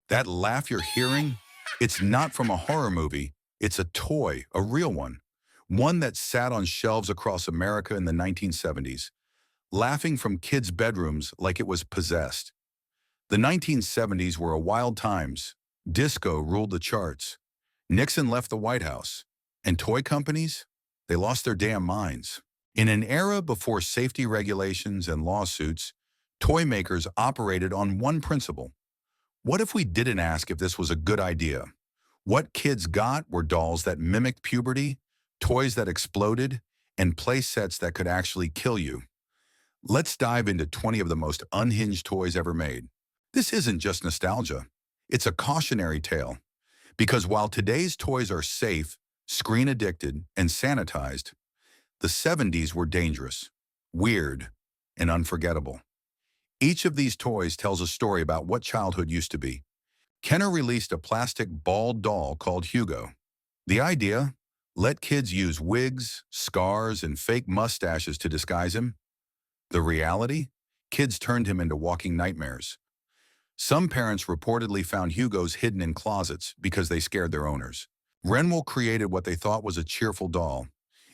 That laugh you're hearing, it's not from a horror movie. It's a toy, a real one. One that sat on shelves across America in the 1970s, laughing from kids' bedrooms like it was possessed. The 1970s were a wild times. Disco ruled the charts. Nixon left the White House. And toy companies? They lost their damn minds. In an era before safety regulations and lawsuits, toy makers operated on one principle. What if we didn't ask if this was a good idea? What kids got were dolls that mimicked puberty, toys that exploded, and play sets that could actually kill you. Let's dive into 20 of the most unhinged toys ever made. This isn't just nostalgia. It's a cautionary tale. Because while today's toys are safe, screen-addicted, and sanitized, the 70s were dangerous, weird, and unforgettable. Each of these toys tells a story about what childhood used to be. Kenner released a plastic bald doll called Hugo. The idea? Let kids use wigs, scars, and fake mustaches to disguise him. The reality? Kids turned him into walking nightmares. Some parents reportedly found Hugos hidden in closets because they scared their owners. Renwell created what they thought was a cheerful doll.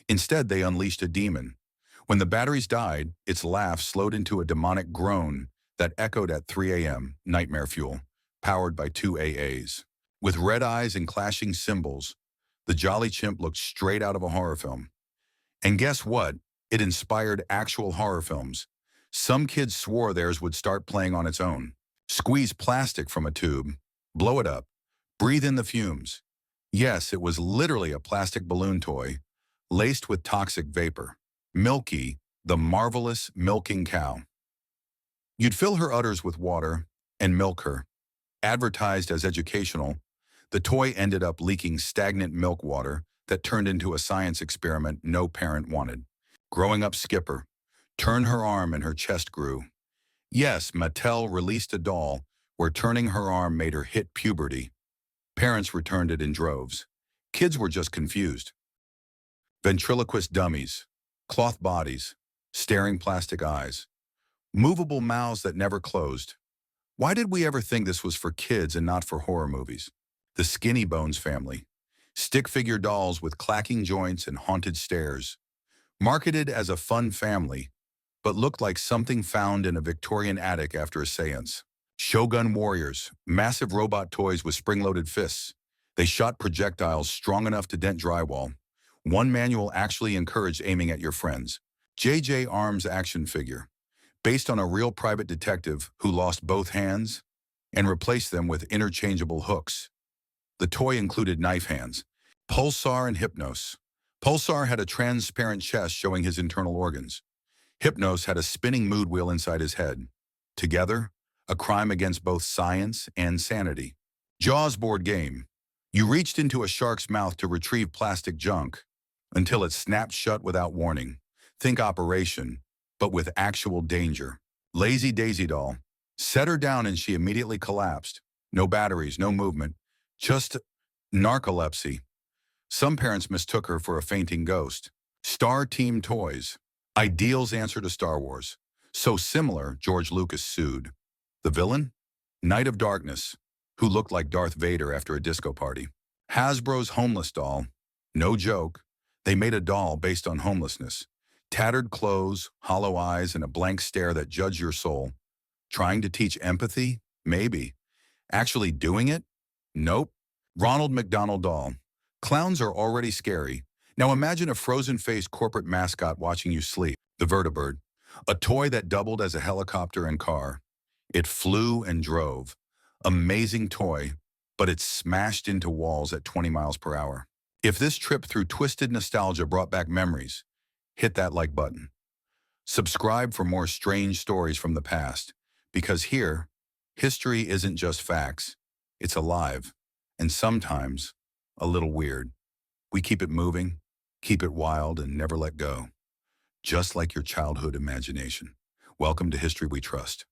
Instead, they unleashed a demon. When the batteries died, its laugh slowed into a demonic groan that echoed at 3 a.m., nightmare fuel, powered by two AAs. With red eyes and clashing cymbals, the Jolly Chimp looked straight out of a horror film. And guess what? It inspired actual horror films. Some kids swore theirs would start playing on its own. Squeeze plastic from a tube, blow it up, breathe in the fumes. Yes, it was literally a plastic balloon toy, laced with toxic vapor. Milky, the marvelous milking cow. You'd fill her udders with water and milk her. Advertised as educational, the toy ended up leaking stagnant milk water that turned into a science experiment no parent wanted. Growing up Skipper, turn her arm and her chest grew. Yes, Mattel released a doll where turning her arm made her hit puberty. Parents returned it in droves. Kids were just confused. Ventriloquist dummies, cloth bodies, staring plastic eyes, movable mouths that never closed. Why did we ever think this was for kids and not for horror movies? The Skinny Bones family, stick figure dolls with clacking joints and haunted stares. Marketed as a fun family, but looked like something found in a Victorian attic after a seance. Shogun Warriors, massive robot toys with spring-loaded fists. They shot projectiles strong enough to dent drywall. One manual actually encouraged aiming at your friends. J.J. Arms action figure, based on a real private detective who lost both hands and replaced them with interchangeable hooks. The toy included knife hands, Pulsar and Hypnos. Pulsar had a transparent chest showing his internal organs. Hypnos had a spinning mood wheel inside his head. Together, a crime against both science and sanity. Jaws board game. You reached into a shark's mouth to retrieve plastic junk until it snapped shut without warning. Think Operation, but with actual danger. Lazy Daisy doll. Set her down and she immediately collapsed. No batteries, no movement, just narcolepsy. Some parents mistook her for a fainting ghost. Star Team toys. Ideal's answer to Star Wars. So similar, George Lucas sued. The villain? Knight of Darkness, who looked like Darth Vader after a disco party. Hasbro's homeless doll. No joke. They made a doll based on homelessness. Tattered clothes, hollow eyes, and a blank stare that judged your soul. Trying to teach empathy? Maybe. Actually doing it? Nope. Ronald McDonald doll. Clowns are already scary. Now imagine a frozen-faced corporate mascot watching you sleep. The Vertibird. A toy that doubled as a helicopter and car. It flew and drove. Amazing toy, but it smashed into walls at 20 miles per hour. If this trip through twisted nostalgia brought back memories, hit that like button. Subscribe for more strange stories from the past, because here, history isn't just facts. It's alive, and sometimes a little weird. We keep it moving, keep it wild, and never let go. Just like your childhood imagination. Welcome to History We Trust.